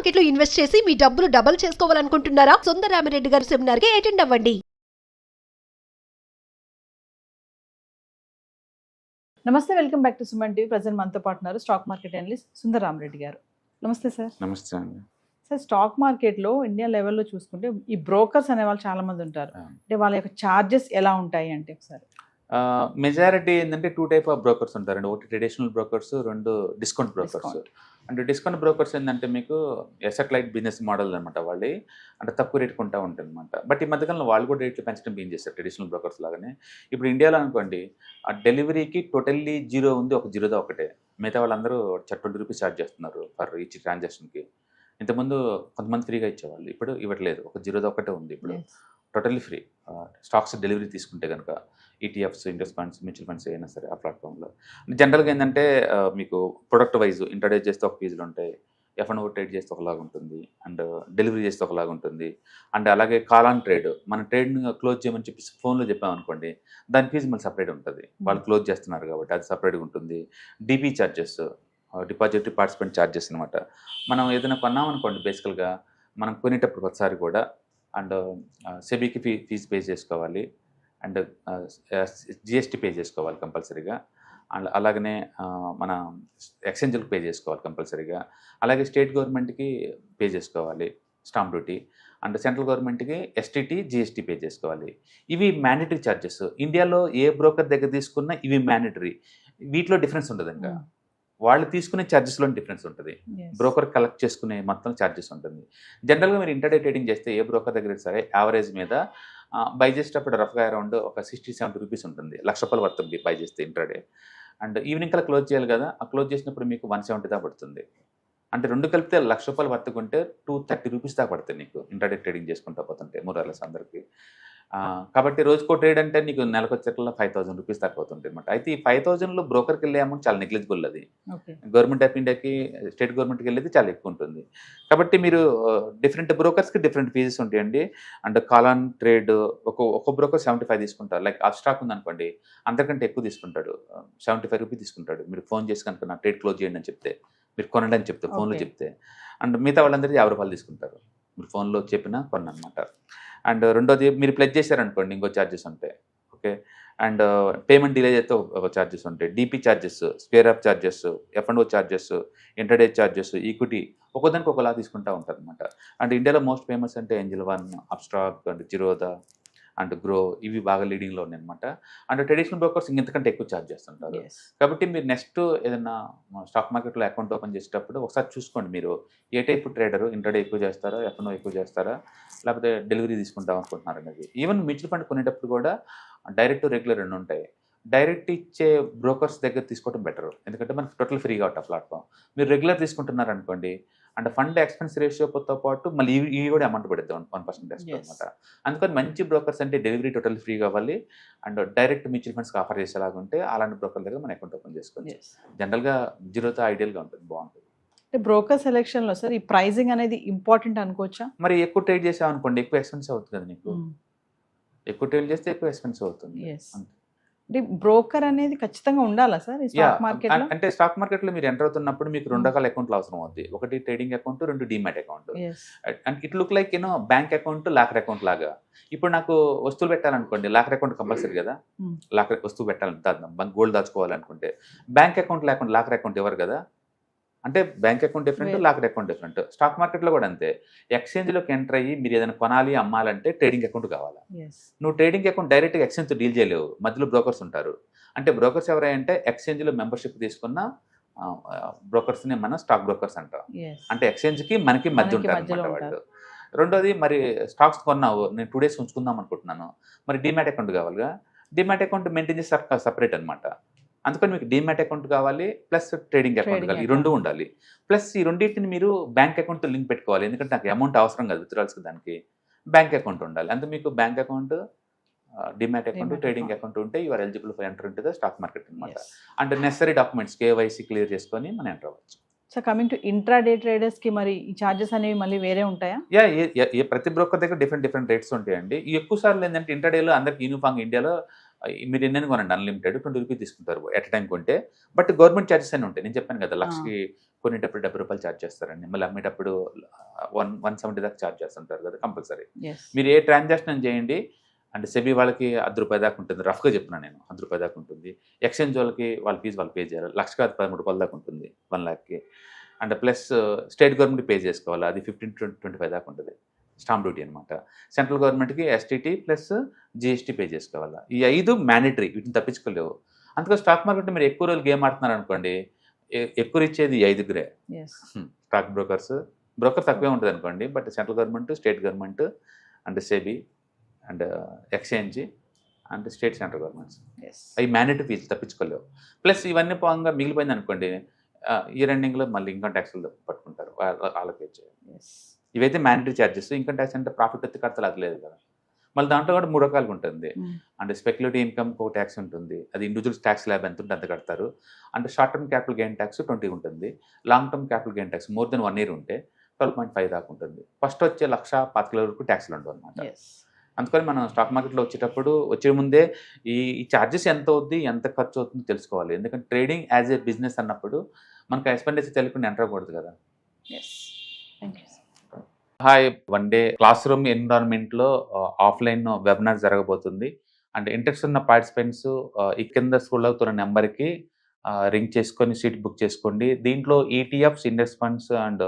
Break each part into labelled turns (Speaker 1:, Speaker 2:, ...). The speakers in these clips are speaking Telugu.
Speaker 1: మార్కెట్ లో ఇన్వెస్ట్ చేసి మీ డబ్బులు డబుల్ చేసుకోవాలనుకుంటున్నారా? సుందరరామిరెడ్డి గారి సెమినార్ కి అటెండ్ అవ్వండి.
Speaker 2: నమస్తే, welcome back to Suman TV. Present మనతో పాటు ఉన్నారు స్టాక్ మార్కెట్ అనలిస్ట్ సుందరరామిరెడ్డి గారు. నమస్తే సార్.
Speaker 3: నమస్తే అండి.
Speaker 2: సార్, స్టాక్ మార్కెట్లో ఇండియా లెవెల్లో చూసుకుంటే ఈ బ్రోకర్స్ అనే వాళ్ళు చాలా మంది ఉంటారు. అంటే వాళ్ళ యొక్క ఛార్జెస్ ఎలా ఉంటాయి అంటే ఒకసారి
Speaker 3: మెజారిటీ ఏంటంటే 2 టైప్ ఆఫ్ బ్రోకర్స్ ఉంటారండి. ఒకటి ట్రెడిషనల్ బ్రోకర్స్, 2 డిస్కౌంట్ బ్రోకర్స్. అంటే డిస్కౌంట్ బ్రోకర్స్ ఏంటంటే మీకు ఎసెట్ లైట్ బిజినెస్ మోడల్ అనమాట. వాళ్ళు అంటే తక్కువ రేట్ కొంటా ఉంటుంది అనమాట. బట్ ఈ మధ్యకాలంలో వాళ్ళు కూడా రేట్లు పెంచడం బిగిన్ చేస్తారు ట్రెడిషనల్ బ్రోకర్స్ లాగానే. ఇప్పుడు ఇండియాలో అనుకోండి, ఆ డెలివరీకి టోటల్లీ జీరో ఉంది, ఒక జీరోదా ఒకటే. మిగతా వాళ్ళందరూ 20 రూపీస్ ఛార్జ్ చేస్తున్నారు ఫర్ ఈచ్ ట్రాన్సాక్షన్కి. ఇంతకుముందు కొంతమంది ఫ్రీగా ఇచ్చేవాళ్ళు, ఇప్పుడు ఇవ్వట్లేదు. ఒక జీరోదా ఒకటే ఉంది ఇప్పుడు, టోటల్లీ ఫ్రీ. స్టాక్స్ డెలివరీ తీసుకుంటే కనుక ETFs, index funds, mutual funds అయినా సరే ఆ ప్లాట్ఫామ్లో. జనరల్గా ఏంటంటే మీకు ప్రొడక్ట్ వైజ్ ఇంట్రడ్యూస్ చేస్తే ఒక ఫీజులు ఉంటాయి, F&O ట్రేడ్ చేస్తే ఒకలాగా ఉంటుంది, అండ్ డెలివరీ చేస్తే ఒకలాగా ఉంటుంది. అండ్ అలాగే కాల్ ఆన్ ట్రేడ్, మన ట్రేడ్ని క్లోజ్ చేయమని చెప్పి ఫోన్లో చెప్పామనుకోండి, దాని ఫీజు మళ్ళీ సపరేట్ ఉంటుంది. వాళ్ళు క్లోజ్ చేస్తున్నారు కాబట్టి అది సపరేట్గా ఉంటుంది. DP charges, depository participant charges అనమాట. మనం ఏదైనా కొన్నామనుకోండి, బేసికల్గా మనం కొనేటప్పుడు ఒకసారి కూడా అండ్ సెబీకి ఫీజు పే చేసుకోవాలి, అండ్ జిఎస్టీ పే చేసుకోవాలి కంపల్సరీగా. అండ్ అలాగనే మన ఎక్స్చేంజ్లకు పే చేసుకోవాలి కంపల్సరీగా. అలాగే స్టేట్ గవర్నమెంట్కి పే చేసుకోవాలి స్టాంప్ డ్యూటీ, అండ్ సెంట్రల్ గవర్నమెంట్కి ఎస్టీటీ, జిఎస్టీ పే చేసుకోవాలి. ఇవి మ్యాండేటరీ ఛార్జెస్. ఇండియాలో ఏ బ్రోకర్ దగ్గర తీసుకున్నా ఇవి మ్యాండేటరీ. వీటిలో డిఫరెన్స్ ఉండదు. ఇంకా వాళ్ళు తీసుకునే ఛార్జెస్లో డిఫరెన్స్ ఉంటుంది. బ్రోకర్ కలెక్ట్ చేసుకునే మొత్తం ఛార్జెస్ ఉంటుంది. జనరల్గా మీరు ఇంటర్డే ట్రేడింగ్ చేస్తే ఏ బ్రోకర్ దగ్గర సరే యావరేజ్ మీద బై చేసేటప్పుడు రఫ్గా అరౌండ్ ఒక 60-70 రూపీస్ ఉంటుంది. ₹1,00,000 పడుతుంది బై చేస్తే ఇంటర్డే. అండ్ ఈవినింగ్ కల్లా క్లోజ్ చేయాలి కదా, ఆ క్లోజ్ చేసినప్పుడు మీకు 170 దాకా పడుతుంది. అంటే 2 కలిపితే ₹1,00,000 పడుతుంటే 230 రూపీస్ దాకా పడుతుంది నీకు ఇంటర్డే ట్రేడింగ్ చేసుకుంటా పోతుంటే మూరర్లెస్ అందరికీ. కాబట్టి రోజుకో ట్రేడ్ అంటే నీకు నెలకు వచ్చేట్లా 5,000 రూపీస్ దాకా అవుతుంటుంది అనమాట. అయితే ఈ 5,000లో బ్రోకర్కి వెళ్ళే అమౌంట్ చాలా నెగ్లిజిబుల్. అది గవర్నమెంట్ ఆఫ్ ఇండియాకి, స్టేట్ గవర్నమెంట్కి వెళ్ళేది చాలా ఎక్కువ ఉంటుంది. కాబట్టి మీరు డిఫరెంట్ బ్రోకర్స్కి డిఫరెంట్ ఫీజెస్ ఉంటాయండి. అండ్ కాల్ ఆన్ ట్రేడ్ ఒక బ్రోకర్ 75 తీసుకుంటారు. లైక్ ఆ స్టాక్ ఉందనుకోండి, అందరికంటే ఎక్కువ తీసుకుంటాడు, 75 రూపీస్ తీసుకుంటాడు. మీరు ఫోన్ చేసి కనుక నా ట్రేడ్ క్లోజ్ చేయండి అని చెప్తే, మీరు కొనండి అని చెప్తే ఫోన్లో చెప్తే, అండ్ మిగతా వాళ్ళందరికీ ₹50 తీసుకుంటారు. మీరు ఫోన్లో చెప్పినా కొన్నమాట. అండ్ రెండోది మీరు ప్లెజ్ చేశారనుకోండి, ఇంకో ఛార్జెస్ ఉంటాయి. ఓకే. అండ్ పేమెంట్ డిలే చేస్తే ఒక ఛార్జెస్ ఉంటాయి. DP charges, square up charges, F&O charges, intraday charges, equity ఒక్కొదానికి ఒకలా తీసుకుంటూ ఉంటారు అనమాట. అండ్ ఇండియాలో మోస్ట్ ఫేమస్ అంటే Angel One, Upstox, and Zerodha, and Groww, ఇవి బాగా లీడింగ్లో ఉన్నాయి అనమాట. అండ్ ట్రెడిషనల్ బ్రోకర్స్ ఇంతకంటే ఎక్కువ ఛార్జ్ చేస్తుంటారు. కాబట్టి మీరు నెక్స్ట్ ఏదైనా స్టాక్ మార్కెట్లో అకౌంట్ ఓపెన్ చేసేటప్పుడు ఒకసారి చూసుకోండి, మీరు ఏ టైప్ ట్రేడర్, ఇంటర్డే ఎక్కువ చేస్తారా, F&O ఎక్కువ చేస్తారా, లేకపోతే డెలివరీ తీసుకుంటాం అనుకుంటున్నారు అనేది. ఈవెన్ మ్యూచువల్ ఫండ్ కొనేటప్పుడు కూడా డైరెక్ట్, రెగ్యులర్ 2 ఉంటాయి. డైరెక్ట్ ఇచ్చే బ్రోకర్స్ దగ్గర తీసుకోవడం బెటర్, ఎందుకంటే మనకి టోటల్ ఫ్రీగా అవుట్ ఆ ప్లాట్ఫామ్. మీరు రెగ్యులర్ తీసుకుంటున్నారు అనుకోండి, అండ్ ఫండ్ ఎక్స్పెన్స్ రేషియోతో పాటు మళ్ళీ ఇవి కూడా అమౌంట్ పడుతుంది 1% ఎక్స్ట్రా అనమాట. అందుకని మంచి బ్రోకర్స్ అంటే డెలివరీ టోటల్ ఫ్రీ కావాలి, అండ్ డైరెక్ట్ మ్యూచువల్ ఫండ్స్కి ఆఫర్ చేసేలాగా ఉంటే అలాంటి బ్రోకర్ దగ్గర మన అకౌంట్ ఓపెన్ చేసుకోవచ్చు. జనరల్గా జీరోతో ఐడియల్గా ఉంటుంది, బాగుంటుంది.
Speaker 2: అంటే బ్రోకర్ సెలెక్షన్లో సార్ ఈ ప్రైజింగ్ అనేది ఇంపార్టెంట్ అనుకోవచ్చా?
Speaker 3: మరి ఎక్కువ ట్రేడ్ చేసావు అనుకోండి, ఎక్కువ ఎక్స్పెన్సివ్ అవుతుంది కదా నీకు. ఎక్కువ ట్రేడ్ చేస్తే ఎక్కువ ఎక్స్పెన్సివ్ అవుతుంది.
Speaker 2: అంటే బ్రోకర్ అనేది ఖచ్చితంగా ఉండాలా సార్ ఈ స్టాక్ మార్కెట్?
Speaker 3: అంటే స్టాక్ మార్కెట్లో మీరు ఎంటర్ అవుతున్నప్పుడు మీకు 2 రకాల అకౌంట్లు అవసరం అవుతుంది. ఒకటి trading account, 2 demat account. And it look like bank account, locker account లాగా. ఇప్పుడు నాకు వస్తువులు పెట్టాలనుకోండి, లాకర్ అకౌంట్ కంపల్సరీ కదా, లాకర్ వస్తువు పెట్టాలి, గోల్డ్ దాచుకోవాలనుకుంటే. బ్యాంక్ అకౌంట్ లేకుండా లాకర్ అకౌంట్ ఎవరు కదా. అంటే bank account different, locker account different. Stock మార్కెట్లో కూడా అంతే. ఎక్స్చేంజ్లోకి ఎంటర్ అయ్యి మీరు ఏదైనా కొనాలి, అమ్మాలంటే ట్రేడింగ్ అకౌంట్ కావాలి. నువ్వు ట్రేడింగ్ అకౌంట్ డైరెక్ట్గా ఎక్స్చేంజ్తో డీల్ చేయలేవు, మధ్యలో బ్రోకర్స్ ఉంటారు. అంటే బ్రోకర్స్ ఎవరంటే ఎక్స్చేంజ్లో మెంబర్షిప్ తీసుకున్న బ్రోకర్స్ని మనం స్టాక్ బ్రోకర్స్ అంటాం. అంటే ఎక్స్చేంజ్కి మనకి మధ్య ఉంటారు అనమాట వాళ్ళు. రెండోది, మరి స్టాక్స్ కొన్నావు, నేను 2 days ఉంచుకుందాం అనుకుంటున్నాను, మరి డీమ్యాట్ అకౌంట్ కావాలిగా. డీమ్యాట్ అకౌంట్ మెయింటైన్ చేసి సపరేట్ అనమాట. అందుకని మీకు డీమ్యాట్ అకౌంట్ కావాలి, ప్లస్ ట్రేడింగ్ అకౌంట్ కావాలి, ఈ 2 ఉండాలి. ప్లస్ ఈ రెండింటిని మీరు బ్యాంక్ అకౌంట్తో లింక్ పెట్టుకోవాలి, ఎందుకంటే నాకు అమౌంట్ అవసరం కాదు విత్డ్రాల్స్కి, దానికి బ్యాంక్ అకౌంట్ ఉండాలి. అందుకే మీకు bank account, demat account, trading account ఉంటే you are eligible for enter into the stock market అనమాట. And necessary documents KYC clear చేసుకొని మనం ఎంటర్ అవ్వచ్చు.
Speaker 2: సో కమింగ్ టు ఇంట్రాడే ట్రేడర్స్కి మరి ఈ ఛార్జెస్ అనేవి మళ్ళీ వేరే ఉంటాయా?
Speaker 3: ప్రతి బ్రోకర్ దగ్గర డిఫరెంట్ రేట్స్ ఉంటాయండి. ఈ ఎక్కువ సార్లు ఏంటంటే ఇంటర్డేలో అందరికి యూనిఫామ్ ఇండియాలో మీరు ఎన్నైనా కొనండి అన్లిమిటెడ్ 20 రూపీస్ తీసుకుంటారు ఎట్ టైం కొంటే. బట్ గవర్నమెంట్ ఛార్జెస్ అని ఉంటాయి. నేను చెప్పాను కదా, లక్షకి కొనేటప్పుడు 70 రూపాయలు ఛార్జ్ చేస్తారండి, మళ్ళీ అమ్మేటప్పుడు 170 దాకా ఛార్జ్ చేస్తుంటారు కదా కంపల్సరీ.
Speaker 2: Yes.
Speaker 3: మీరు ఏ ట్రాన్సాక్షన్ చేయండి అంటే సెబీ వాళ్ళకి ₹10 దాకా ఉంటుంది, రఫ్గా చెప్తున్నాను నేను, ₹10 దాకా ఉంటుంది. ఎక్స్చేంజ్ వాళ్ళకి వాళ్ళ ఫీజు వాళ్ళు పే చేయాలి, లక్ష కాదు 13 రూపాయల దాకా ఉంటుంది 1 లాక్కి. And plus state government pay చేసుకోవాలి, అది 15 to 25 దాకా ఉంటుంది, స్టాంప్ డ్యూటీ అనమాట. సెంట్రల్ గవర్నమెంట్కి ఎస్టీటీ ప్లస్ జిఎస్టీ పే చేసుకోవాలి. ఈ 5 మ్యాండేటరీ, వీటిని తప్పించుకోలేవు. అందుకని స్టాక్ మార్కెట్లో మీరు ఎక్కువ రోజులు గేమ్ ఆడుతున్నారు అనుకోండి, ఎక్కువ ఇచ్చేది 5గురే.
Speaker 2: Yes.
Speaker 3: స్టాక్ బ్రోకర్ తక్కువే ఉంటుంది అనుకోండి, but central government, state government and SEBI and exchange and state central governments,
Speaker 2: Yes.
Speaker 3: అవి మ్యాండేటరీ ఫీజు తప్పించుకోలేవు. ప్లస్ ఇవన్నీ పోగా మిగిలిపోయింది అనుకోండి, ఇయర్ ఎండింగ్లో మళ్ళీ ఇన్కమ్ ట్యాక్స్లు పట్టుకుంటారు, వాళ్ళకి చేయాలి.
Speaker 2: Yes.
Speaker 3: ఇవైతే మ్యాండేటరీ ఛార్జెస్. ఇన్కమ్ ట్యాక్స్ అంటే ప్రాఫిట్ ఎత్తి కడతలు అది లేదు కదా. మళ్ళీ దాంట్లో కూడా 3 రకాలుగా ఉంటుంది. అంటే స్పెక్యులేటివ్ ఇన్కమ్ ఒక ట్యాక్స్ ఉంటుంది, అది ఇండివిజువల్స్ ట్యాక్స్ ల్యాబ్ ఎంత ఉంటే అంత కడతారు. అంటే short term capital gain tax 20 ఉంటుంది, long term capital gain tax more than 1 year ఉంటే 12.5 దాకా ఉంటుంది. ఫస్ట్ వచ్చే 1,25,000 వరకు ట్యాక్స్లు ఉండవు అనమాట.
Speaker 2: Yes.
Speaker 3: అందుకని మనం స్టాక్ మార్కెట్లో వచ్చేటప్పుడు వచ్చే ముందే ఈ ఛార్జెస్ ఎంత అవుద్ది, ఎంత ఖర్చు అవుతుందో తెలుసుకోవాలి. ఎందుకంటే ట్రేడింగ్ యాజ్ ఏ బిజినెస్ అన్నప్పుడు మనకు ఎక్స్పెండిచర్ తెలియకుండా ఎంటర్ అవ్వకూడదు కదా.
Speaker 2: Yes. Thank you.
Speaker 3: Hi, 1 day class room ఎన్విరాన్మెంట్లో ఆఫ్లైన్ వెబినార్ జరగబోతుంది. అంటే ఇంట్రెస్ట్ ఉన్న పార్టిసిపెంట్స్ ఈ కింద స్క్రోల్ అవుతున్న నెంబర్కి రింగ్ చేసుకొని సీట్ బుక్ చేసుకోండి. దీంట్లో ETFs, index funds and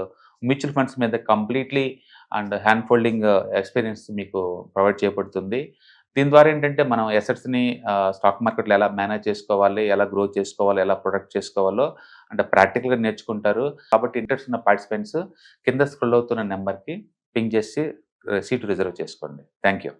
Speaker 3: mutual funds మీద completely and hand holding experience మీకు ప్రొవైడ్ చేయబడుతుంది. దీని ద్వారా ఏంటంటే మనం ఎసెట్స్ని స్టాక్ మార్కెట్లో ఎలా మేనేజ్ చేసుకోవాలి, ఎలా గ్రో చేసుకోవాలి, ఎలా ప్రొడక్ట్ చేసుకోవాలో అంటే ప్రాక్టికల్గా నేర్చుకుంటారు. కాబట్టి ఇంట్రెస్ట్ ఉన్న పార్టిసిపెంట్స్ కింద స్క్రోల్ అవుతున్న నెంబర్కి పింగ్ చేసి సీటు రిజర్వ్ చేసుకోండి. Thank you.